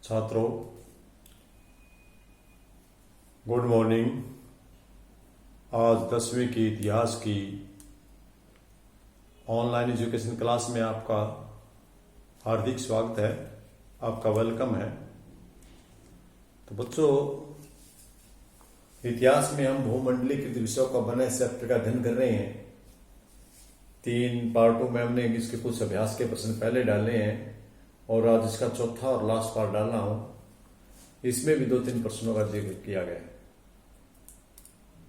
छात्रों, good morning. आज 10वीं की इतिहास की ऑनलाइन एजुकेशन क्लास में आपका हार्दिक स्वागत है, आपका वेलकम है। तो बच्चों, इतिहास में हम भूमंडलीकृत विषयों का बने चैप्टर का अध्ययन कर रहे हैं। 3 पार्टों में हमने इसके कुछ अभ्यास के प्रश्न पहले डाले हैं और आज इसका चौथा और लास्ट पार्ट डालना हूं। इसमें भी 2-3 प्रश्नों का जिक्र किया गया है।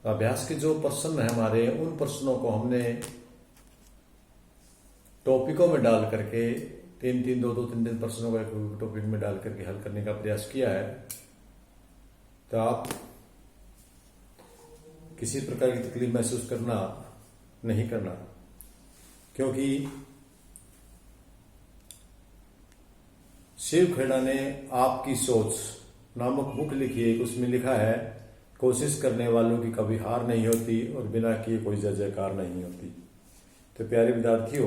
अभ्यास के जो प्रश्न है हमारे, उन प्रश्नों को हमने टॉपिकों में डाल करके 3-3, 2-2, 3 प्रश्नों को एक टॉपिक में डाल करके हल करने का प्रयास किया है। तो आप किसी प्रकार की तकलीफ महसूस करना नहीं करना, क्योंकि शिव खेड़ा ने आपकी सोच नामक बुक लिखी है। उसमें लिखा है, कोशिश करने वालों की कभी हार नहीं होती और बिना किए कोई जय जयकार नहीं होती। तो प्यारे विद्यार्थियों,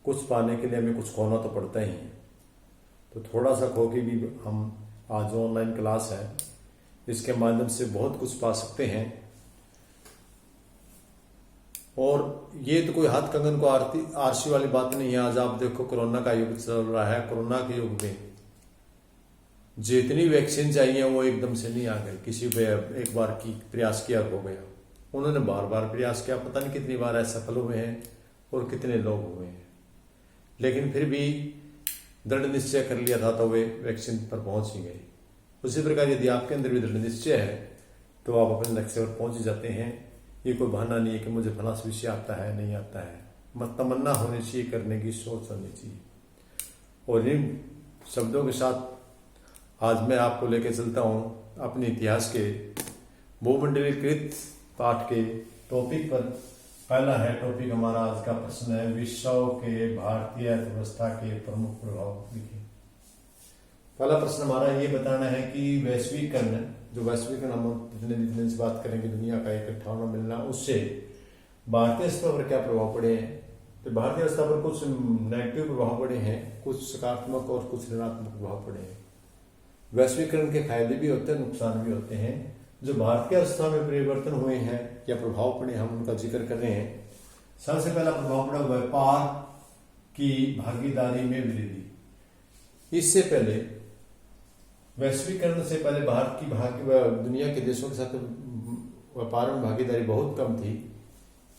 कुछ पाने के लिए हमें कुछ खोना तो पड़ता ही है। तो थोड़ा सा खो के भी हम आज ऑनलाइन क्लास है, इसके माध्यम से बहुत कुछ पा सकते हैं। और ये तो कोई हाथ कंगन को आरसी वाली बात नहीं है। आज आप देखो, कोरोना का युग चल रहा है। कोरोना के युग में जितनी वैक्सीन चाहिए वो एकदम से नहीं आ गई। किसी पे एक बार की प्रयास किया हो गया, उन्होंने बार बार प्रयास किया, पता नहीं कितनी बार असफल हुए हैं और कितने लोग हुए हैं, लेकिन फिर भी दृढ़ निश्चय कर लिया था तो वे वैक्सीन पर पहुंच ही गए। उसी प्रकार यदि आपके अंदर भी दृढ़ निश्चय है तो आप अपने लक्ष्य पर पहुंच जाते हैं। ये कोई बहाना नहीं है कि मुझे फला विषय आता है, नहीं आता है। मत तमन्ना होनी चाहिए, करने की सोच होनी चाहिए। और इन शब्दों के साथ आज मैं आपको लेकर चलता हूं अपने इतिहास के भूमंडलीकृत पाठ के टॉपिक पर। पहला है टॉपिक हमारा आज का प्रश्न है, विश्व के भारतीय अर्थव्यवस्था के प्रमुख प्रभाव लिखिए। पहला प्रश्न हमारा ये बताना है कि वैश्वीकरण, जो वैश्वीकरण हम जितने दिन से बात करेंगे, दुनिया का इकट्ठा होना मिलना, उससे भारतीय स्तर पर क्या प्रभाव पड़े हैं। तो भारतीय स्तर पर कुछ नेगेटिव प्रभाव पड़े हैं, कुछ सकारात्मक और कुछ ऋणात्मक प्रभाव पड़े हैं। वैश्वीकरण के फायदे भी होते हैं, नुकसान भी होते हैं। जो भारतीय अवस्था में परिवर्तन हुए हैं या प्रभाव पड़े, हम उनका जिक्र कर रहे हैं। सबसे पहला प्रभाव पड़ा व्यापार की भागीदारी में वृद्धि। इससे पहले, वैश्वीकरण से पहले भारत की दुनिया के देशों के साथ व्यापार में भागीदारी बहुत कम थी,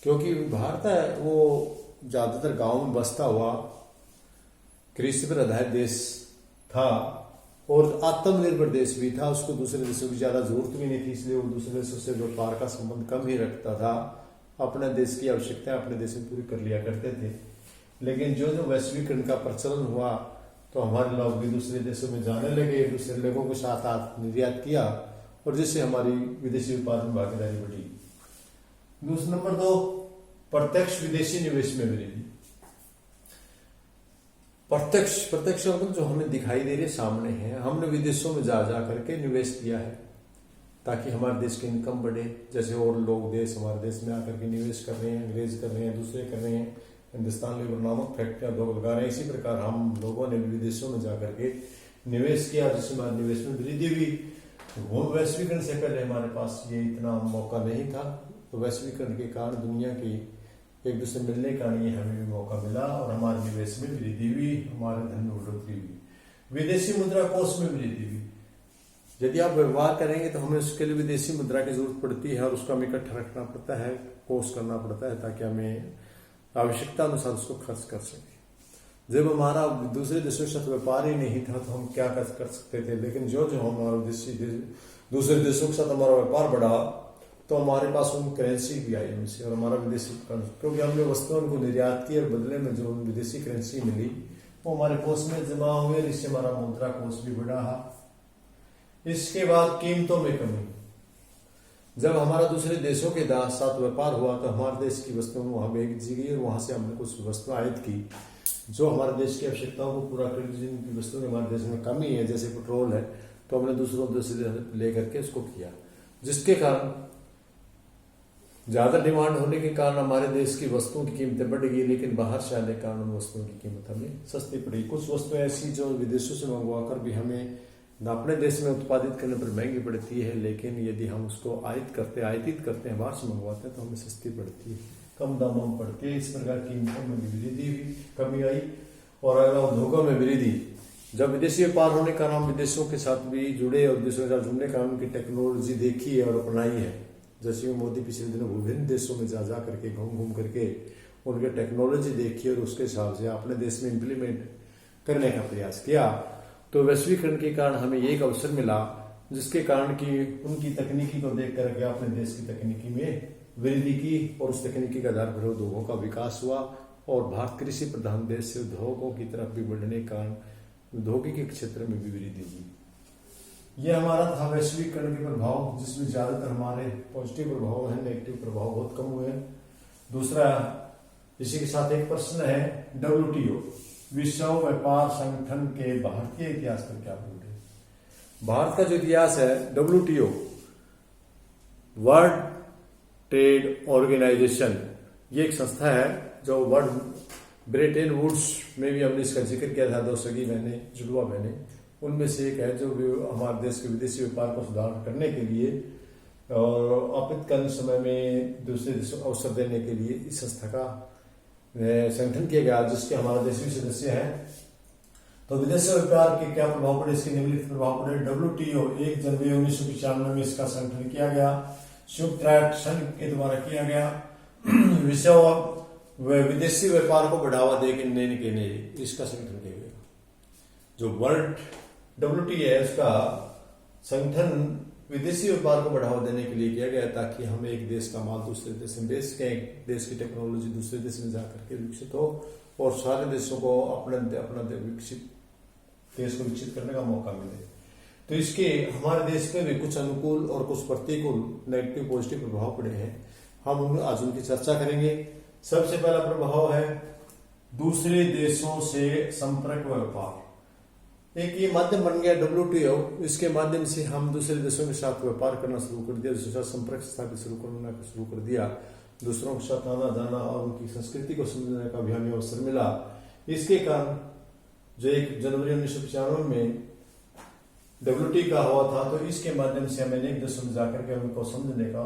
क्योंकि भारत है वो ज्यादातर गांव में बसता हुआ कृषि पर आधारित देश था और आत्मनिर्भर देश भी था। उसको दूसरे देशों की ज्यादा जरूरत भी नहीं थी, इसलिए वो दूसरे देशों से व्यापार का संबंध कम ही रखता था। अपने देश की आवश्यकताएं अपने देश में पूरी कर लिया करते थे। लेकिन जो जो वैश्वीकरण का प्रचलन हुआ तो हमारे लोग भी दूसरे देशों में जाने लगे, दूसरे लोगों के साथ निर्यात किया और जिससे हमारी विदेशी उत्पादन में भागीदारी बढ़ी। दूसरा नंबर 2, प्रत्यक्ष विदेशी निवेश में वृद्धि। प्रत्यक्ष जो हमें दिखाई दे रहे सामने है, हमने विदेशों में जा करके निवेश किया है ताकि हमारे देश की इनकम बढ़े। जैसे और लोग देश हमारे देश में आकर के निवेश कर रहे हैं, अंग्रेज कर रहे हैं, दूसरे कर रहे हैं, हिंदुस्तान लेबर नामक फैक्ट्रियां लोग लगा रहे हैं। इसी प्रकार हम लोगों ने विदेशों में जाकर के निवेश किया, जिससे हमारे निवेश में वृद्धि हुई। वो वैश्वीकरण से पहले हमारे पास ये इतना मौका नहीं था, तो वैश्वीकरण के कारण दुनिया की एक दूसरे मिलने का नहीं, हमें भी मौका मिला और हमारे निवेश में वृद्धि हुई, हमारे धन में बढ़ोतरी हुई, विदेशी मुद्रा कोष में वृद्धि हुई। यदि आप व्यवहार करेंगे तो हमें उसके लिए विदेशी मुद्रा की जरूरत पड़ती है और उसका हमें इकट्ठा रखना पड़ता है, कोष करना पड़ता है, ताकि हमें आवश्यकता अनुसार उसको खर्च कर सके। जब हमारा दूसरे देशों के साथ व्यापार ही नहीं था तो हम क्या कर सकते थे। लेकिन जो हमारा दूसरे देशों के साथ हमारा व्यापार बढ़ा तो हमारे पास उन करेंसी भी आई उनसे और हमारा विदेशी, क्योंकि हमने वस्तुओं को निर्यात की और बदले में जो विदेशी करेंसी मिली वो हमारे कोष में जमा हुए, जिससे हमारा मुद्रा कोष भी बढ़ा। इसके बाद कीमतों में कमी। जब हमारा दूसरे देशों के साथ व्यापार हुआ तो हमारे देश की वस्तुओं वहां भेजी गई और वहां से हमने कुछ वस्तुएं आयात की जो हमारे देश की आवश्यकताओं को पूरा कर, जिनकी वस्तुएं हमारे देश में कमी है, जैसे पेट्रोल है, तो हमने दूसरों देश से लेकर के इसको किया, जिसके कारण ज्यादा डिमांड होने के कारण हमारे देश की वस्तुओं की कीमतें बढ़ गई, लेकिन बाहर से आने के कारण उन वस्तुओं की कीमत हमें सस्ती पड़ी। कुछ वस्तुएं ऐसी जो विदेशों से मंगवा कर भी हमें अपने देश में उत्पादित करने पर महंगी पड़ती है, लेकिन यदि हम उसको आयातित करते हैं, बाहर से मंगवाते हैं तो हमें सस्ती पड़ती है, कम दामों में पड़ती है। इस प्रकार कीमतों में भी वृद्धि हुई, कमी आई। और अगला उद्योगों में वृद्धि। जब विदेशी व्यापार होने का नाम विदेशों के साथ भी जुड़े और विदेशों के साथ जुड़ने का उनकी टेक्नोलॉजी देखी है और अपनाई है। जैसे मोदी पिछले दिनों विभिन्न देशों में जा करके घूम करके उनके टेक्नोलॉजी देखी और उसके हिसाब से अपने देश में इम्प्लीमेंट करने का प्रयास किया, तो वैश्वीकरण के कारण हमें एक अवसर मिला, जिसके कारण कि उनकी तकनीकी को देख करके अपने देश की तकनीकी में वृद्धि की और उस तकनीकी के आधार पर उद्योगों का विकास हुआ। और भारत कृषि प्रधान देश से उद्योगों की तरफ भी बढ़ने के कारण औद्योगिक क्षेत्र में भी वृद्धि हुई। यह हमारा था वैश्वीकरण के प्रभाव, जिसमें ज्यादातर हमारे पॉजिटिव प्रभाव है, नेगेटिव प्रभाव बहुत कम हुए हैं। दूसरा, इसी के साथ एक प्रश्न है, WTO विश्व व्यापार संगठन के भारतीय इतिहास पर क्या बोलते हैं? भारत का जो इतिहास है, WTO वर्ल्ड ट्रेड ऑर्गेनाइजेशन, ये एक संस्था है जो वर्ल्ड ब्रेटन वुड्स में भी हमने इसका जिक्र किया था, 2 सगी बहनें, जुड़वा बहनें, उनमें से एक है जो हमारे देश के विदेशी व्यापार को सुधार करने के लिए और आपातकालीन समय में दूसरे देशों को अवसर देने के लिए इस संस्था का संगठन किया गया, जिसके हमारा देश भी सदस्य है। तो विदेशी व्यापार के क्या प्रभाव पड़े? इसके निम्नलिखित प्रभाव पड़े। WTO 1 जनवरी 1995 में इसका संगठन किया गया, संयुक्त राष्ट्र संघ के द्वारा किया गया। विश्व विदेशी व्यापार को बढ़ावा देने के लिए इसका संगठन किया गया। जो वर्ल्ड WTO है, उसका संगठन विदेशी व्यापार को बढ़ावा देने के लिए किया गया, ताकि हम एक देश का माल दूसरे देश में बेच के एक देश की टेक्नोलॉजी दूसरे देश में जाकर के विकसित हो और सारे देशों को अपना विकसित देश को विकसित करने का मौका मिले। तो इसके हमारे देश पे भी कुछ अनुकूल और कुछ प्रतिकूल नेगेटिव पॉजिटिव प्रभाव पड़े हैं। हम आज उनकी चर्चा करेंगे। सबसे पहला प्रभाव है दूसरे देशों से संपर्क व्यापार। एक ये माध्यम बन गया WTO, इसके माध्यम से हम दूसरे देशों के साथ व्यापार करना शुरू कर दिया, दूसरे साथ संपर्क स्थापित शुरू कर दिया, दूसरों के साथ आना जाना और उनकी संस्कृति को समझने का भी हमें अवसर मिला। इसके कारण जो 1 जनवरी 1995 में WTO का हुआ था, तो इसके माध्यम से हमें एक देशों में जाकर के उनको समझने का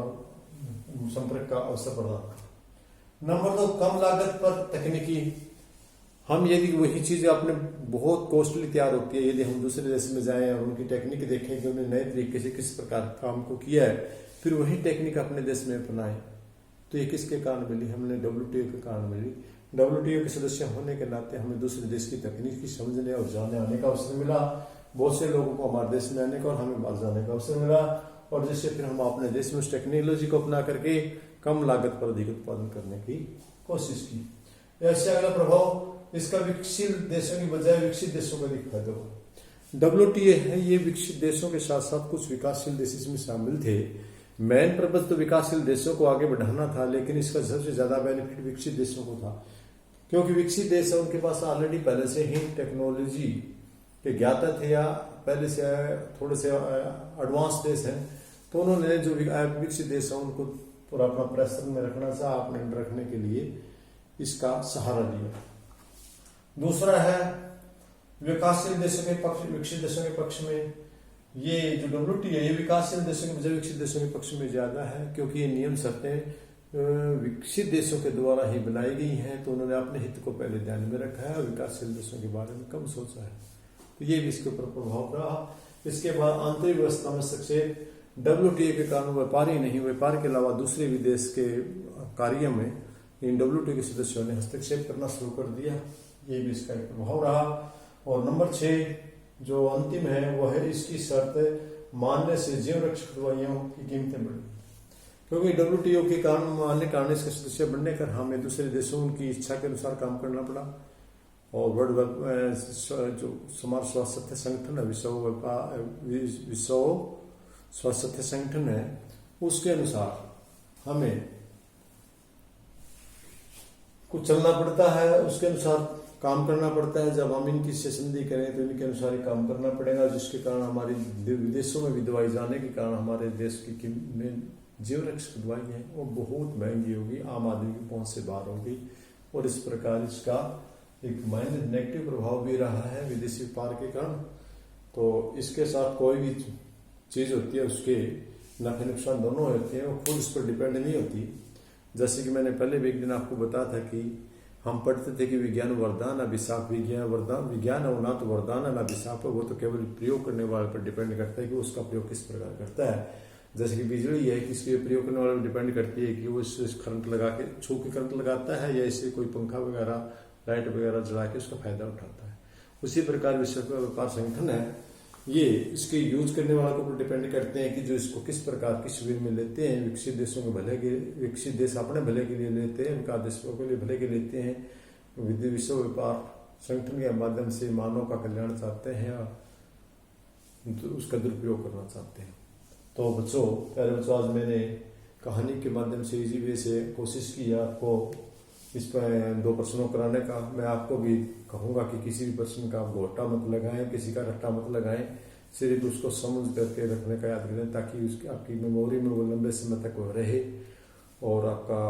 संपर्क का अवसर प्रदान। नंबर 2, कम लागत पर तकनीकी। हम यदि वही चीज अपने बहुत कॉस्टली तैयार होती है, यदि हम दूसरे देश में जाएं और उनकी टेक्निक देखें कि उन्हें नए तरीके से किस प्रकार काम को किया है, फिर वही टेक्निक अपने देश में अपनाएं, तो ये किसके कारण मिली? हमने WTO के कारण मिली। WTO के सदस्य होने के नाते हमें दूसरे देश की तकनीक की समझने और जानने आने का अवसर मिला। बहुत से लोगों को हमारे देश में आने का और हमें बाहर जाने का अवसर मिला, और जिससे फिर हम अपने देश में उस टेक्नोलॉजी को अपना करके कम लागत पर अधिक उत्पादन करने की कोशिश की। ऐसे अगला प्रभाव, इसका विकसित देशों की बजाय विकसित देशों का दिख फायदा हुआ। WTO है, ये विकसित देशों के साथ साथ कुछ विकासशील देश इसमें शामिल थे। मेन पर्पज तो विकासशील देशों को आगे बढ़ाना था, लेकिन इसका सबसे ज्यादा बेनिफिट विकसित देशों को था, क्योंकि विकसित देश है उनके पास ऑलरेडी पहले से ही टेक्नोलॉजी के ज्ञाता थे या पहले से थोड़े से एडवांस देश हैं, तो उन्होंने जो विकसित देश है उनको पूरा अपना प्रेशर में रखना था, अपने अंडर रखने के लिए इसका सहारा लिया। दूसरा है विकासशील देशों के पक्ष, विकसित देशों के पक्ष में ये जो WTO है, ये विकासशील देशों के बजाय विकसित देशों के पक्ष में ज्यादा है, क्योंकि ये नियम शर्तें विकसित देशों के द्वारा ही बनाई गई हैं, तो उन्होंने अपने हित को पहले ध्यान में रखा है और विकासशील देशों के बारे में कम सोचा है, तो ये भी इसके ऊपर प्रभाव रहा। इसके बाद आंतरिक व्यवस्था में सक्सेस, WTO के कारण व्यापार ही नहीं, व्यापार के अलावा दूसरे भी देश के कार्य में इन WTO के सदस्यों ने हस्तक्षेप करना शुरू कर दिया, ये भी इसका एक प्रभाव रहा। और नंबर 6 जो अंतिम है वो है इसकी शर्त मानने से जीव रक्षक दवाइयों की कीमतें बढ़ी, क्योंकि WTO के कारण मानने कारण इसके सदस्य बनने कर हमें दूसरे देशों की इच्छा के अनुसार काम करना पड़ा। और वर्ल्ड जो समाज स्वास्थ्य संगठन है, विश्व स्वास्थ्य संगठन है, उसके अनुसार हमें कुछ चलना पड़ता है, उसके अनुसार काम करना पड़ता है। जब हम इनकी संधि करें तो इनके अनुसार ही काम करना पड़ेगा, जिसके कारण हमारी विदेशों में भी दवाई जाने के कारण हमारे देश की जीव रक्षक दवाई है वो बहुत महंगी होगी, आम आदमी की पहुंच से बाहर होगी, और इस प्रकार इसका एक नेगेटिव प्रभाव भी रहा है विदेशी व्यापार के कारण। तो इसके साथ कोई भी चीज़ होती है उसके नफे नुकसान दोनों होते हैं, वो खुद उस पर डिपेंड नहीं होती। जैसे कि मैंने पहले भी एक दिन आपको बताया था कि हम पढ़ते थे कि विज्ञान वरदान अभिशाप, विज्ञान वरदान, विज्ञान है ना तो वरदान है ना अभिशाप है, वो तो केवल प्रयोग करने वाले पर डिपेंड करता है कि उसका प्रयोग किस प्रकार करता है। जैसे कि बिजली है कि इसके प्रयोग करने वाले पर डिपेंड करती है कि वो इस करंट लगा के छू के करंट लगाता है या इसे कोई पंखा वगैरह लाइट वगैरह जला के उसका फायदा उठाता है। उसी प्रकार विश्व व्यापार संगठन है, ये इसके यूज करने वालों के ऊपर डिपेंड करते हैं कि जो इसको किस प्रकार किस वे में लेते हैं। विकसित देशों के भले के, विकसित देश अपने भले के लिए लेते हैं, विकास देशों के लिए भले के लेते हैं। विश्व व्यापार संगठन के माध्यम से मानव का कल्याण चाहते हैं या तो उसका दुरुपयोग करना चाहते हैं। तो बच्चों, प्यारे बच्चों, आज मैंने कहानी के माध्यम से इजी वे से कोशिश की आपको इस पर 2 प्रश्नों कराने का। मैं आपको भी कहूँगा कि किसी भी प्रश्न का आप घोटा मत लगाएं, किसी का रट्टा मत लगाएं, सिर्फ उसको समझ करके रखने का याद करें ताकि उसकी आपकी मेमोरी में वो लंबे समय तक वो रहे और आपका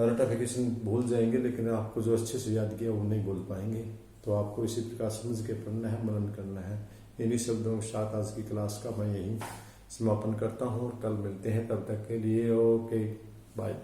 रटाफिकेशन भूल जाएंगे, लेकिन आपको जो अच्छे से याद किया वो नहीं भूल पाएंगे। तो आपको इसी प्रकार समझ के पढ़ना है, मनन करना है। इन्हीं शब्दों के साथ आज की क्लास का मैं यही समापन करता हूँ और कल मिलते हैं। तब तक के लिए ओके, बाय।